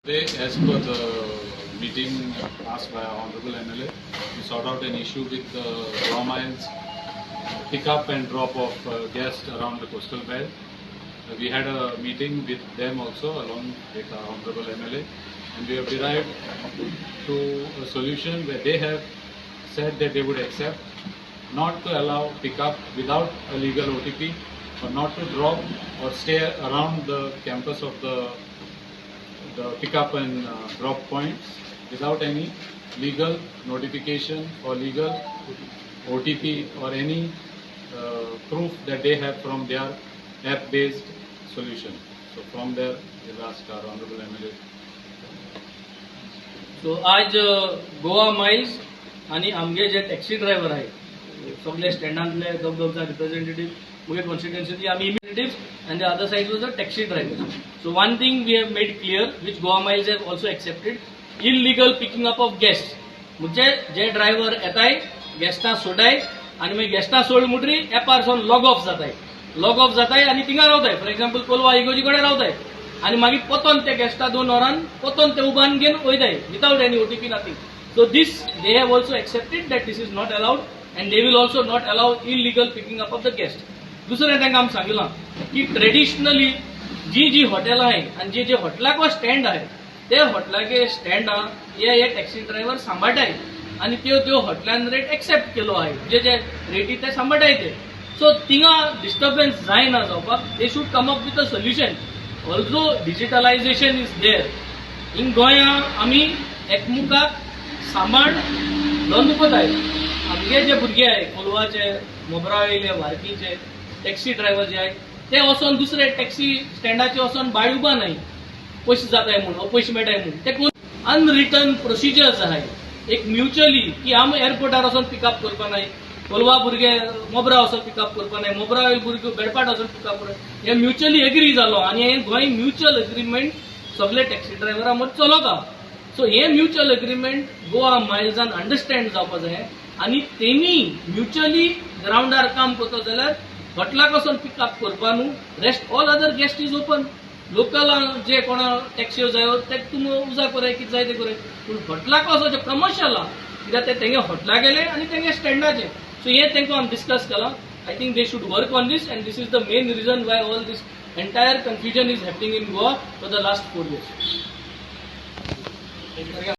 Today, as per the meeting asked by our Honorable MLA, we sought out an issue with the raw mines pick up and drop of guests around the coastal belt. We had a meeting with them also along with our Honorable MLA, and we have derived to a solution where they have said that they would accept not to allow pick up without a legal OTP, or not to drop or stay around the campus of the pick up and drop points without any legal notification or legal OTP or any proof that they have from their app-based solution. So from there, we'll ask our Honorable MLA. So आज Goa miles आणि आमगे जे taxi driver आहे सगळे स्टँडांतले दोग representative मुगे constituency आम्ही इमिडिएटिव्स and the other side was a taxi driver. So one thing we have made clear, which Goa Miles have also accepted, illegal picking up of guests. म्हणजे जे ड्रायव्हर येताय गेस्टा सोडाय आणि मग गेस्टा सोड मुटरी एपारसून लॉग ऑफ जाताय आणि थिंगा रावताय. फॉर एक्झाम्पल कोलवा इगोजी कडे रावताय आणि मागीर पोतोन ते गेस्टा 2 वरान पोतोन ते उबान घेवन वयताय without any OTP nothing. So this they have also accepted that this is not allowed and they will also not allow illegal picking up of the guest. दुसरें तांकां आमी सांगिलां की ट्रेडिशनली जी हॉटेलां आहे आणि जे हॉटेलाक स्टँड आहे ते हॉटेलाचे स्टँडां हे टॅक्सी ड्रायव्हर सांबाळटाय आणि त्यो हॉटेलान रेट एक्सेप्ट केलो आहे जे रेटी ते सांबाळटाय ते. सो थिंगा डिस्टर्बन्स जायना जावपाक they should come up with a solution. Also digitalisation is there in गोंया. आमी एकमुखाक सांबाळ दवरताय. आमगे जे भुरगे आहे कोलवाचे मोबरावेले वारकीचे टॅक्सी ड्रायव्हर जे आहे ते वचोन दुसरे टॅक्सी स्टँडाचे वचोन भायर उबा नाही पयशे जाताय म्हणून पयशे मेळटाय म्हणून ते अनरिटन प्रोसिजर्स आहे. एक म्युच्युअली की आमी एअरपोर्टार वचोन पिकअप करपा नाही, कोलवा भुरगे मोबरा वचोन पिकअप करपा नाही, मोबरावेल भुरगे बेडपाट वचोन पिकअप करप हे म्युच्युअली एग्री जालो आणि हे गोंय म्युच्युअल एग्रीमेंट सगळे टॅक्सी ड्रायव्हरां मदीं चलता. सो हे म्युच्युअल एग्रीमेंट गोवा मायल्सान अंडरस्टँड जावपा जाय आणि तेमी म्युच्युअली ग्राउंडार काम करता जाल्यार हॉटेलाक वचोन पिकअप करपा न्हू. Rest all other guest is open. Local जे कोणा टॅक्सी जायो ते तुमी उजा करे कितें जाय ते करे, पूण हॉटेलाक वचोचे कमर्शियल कित्याक ते तेंगे हॉटेला गेले आणि तेंगे स्टँडाचे. सो हे तेंका आमी डिस्कस केलां. I think they should work on this and this is the main reason why all this entire confusion is happening in Goa for the last 4 years.